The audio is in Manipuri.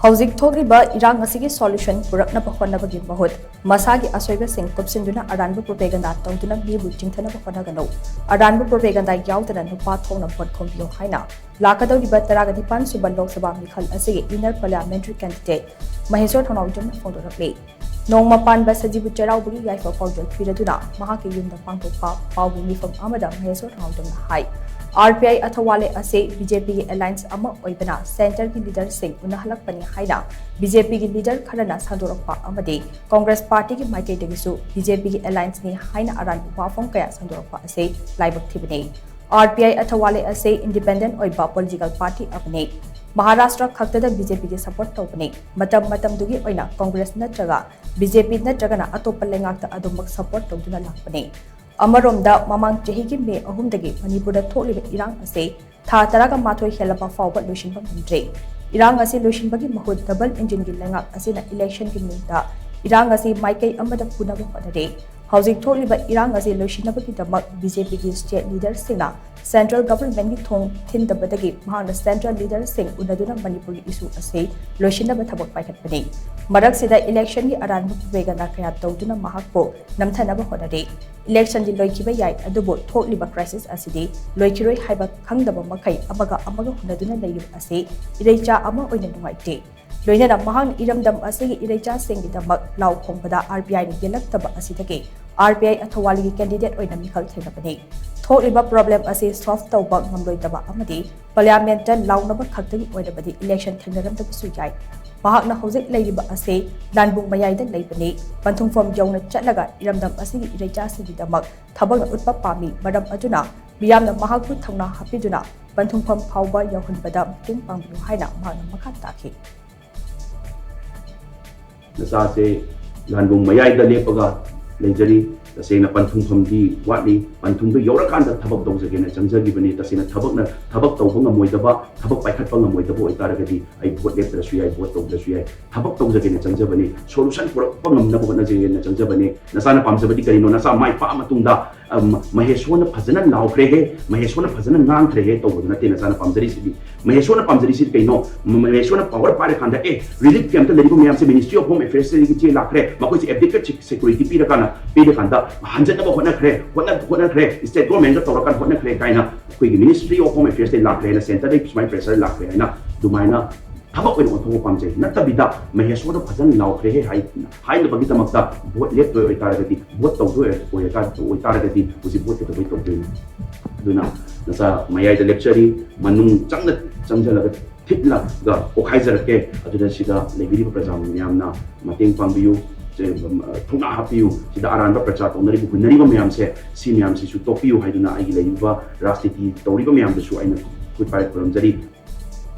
Houjik thokliba irang asigi solution puraknaba hotnabagi mahut masha gi ashoiba sing kupshinduna aranba propaganda touduna meebu chingthanaba hotnaganu aranba propaganda Yaodana Nupa Thokna Khombiyu haina lakkadouriba taragadipan shuba Lok Sabha meekhal asigi inner Parliamentary candidate Maheshwar Thounaojam phongdorakli nongma panba sajibu cheraubagi yaifa paujal piraduna mahaki yumda pangthokpa paugi mifam amada Maheshwar Thounaojam hai RPI athawale ase BJP ki alliance ama oibana center ki leader sing unahalakpani haina BJP ki leader kharana sandorakpa amade Congress party ki maikei dagisu BJP ki alliance ni haina aranba wafam kaya sandorakpa ase laibak thibane RPI athawale ase independent oiba political party apne Maharashtra khaktada BJP ki support tawbane matam dugi oina Congress natraga BJP natragana atopa lengakta adumak support tawduna lakpane Amaromda mamang chehigi me ahumdagi Manipuri thokliba irang ase tha taraga mathoi helaba fawba loishinba mandre irang ase loishinbagi mahut double engine gi lengak asina election gi minta irang ase maikei amada punaba hodare Houjik thokliba irang ase loishinabagi damak BJP gi state leader singna central government gi thong thindabadagi mahana central leader sing unaduna Manipuri issue ase loishinaba thabak paikhatpani marak sida election gi aranba propaganda kaya tawduna mahakpo namthanaba hodare election di loikiba yai adubo thokliba crisis asidi loikiroi haiba khangdaba makai amaga hunaduna layu ase ireicha ama oina nuwaite loinana mahang iramdam asigi ireicha singi damak law khongbada RPI ni gelaktaba asidagi RPI athawali gi candidate oina meekhal thenabani thokliba problem ase solve tawba ngamloitaba amadi parliament lawnaba khaktagi oinabadi election thengnaramdaba suyai mahakna Houjik leiriba ase lanbung mayaida leibani panthungfom yawna chatlaga iramdam asigi ireicha sigi damak thabakna utpa pami maram aduna miyamna mahakpu thangna hapiduna panthungfom phawba yawhanbada ting pangbiu haina mahakna makha takhi nasa se lanbung mayaida lepaga leijari tasena panthungfom di watli panthungdu yawrakanda thabak dawjage na changjagi bani tasena thabak tawba ngamoidaba thabak paikhatpa ngamoidaba oitaragadi ai vote leptra suyai vote tawda suyai thabak tawjage na changjabani solution purakpa ngamnaba honajage na changjabani nasana pamjabadi karino nasa mai pa matungda Maheshwar phajana laukre he Maheshwar phajana ngangkhre he tawbaduna te nasana pamjari sidi Maheshwar pamjari sid kaino Maheshwar power pare khanda relief camp ta leribo miyam se ministry of home affairs se gi lakhre makoi se abdicate security pirakana pirakanda hanjanaba hotnakre state government ta tawrakan hotnakre kaina koi ministry of home affairs te lakhre na center de smai pressure lakhre haina dumaina thabak oin onthong pamjai natabida Maheshwar phajana laukre he haina bagi tamakta vote left oi taragati vote tawdu oi taragati usi vote to oi tawdu duna nasa mayai de lecture manung changjalaga thitla ga okhaijarake aduna sida lebiri prajam myamna mating pangbiu thuna hapiu sida aranba pracha tonari bu nari ba myam se si myam si su topiu haiduna ai leiba rastiti toriba myam de su aina kupai program jari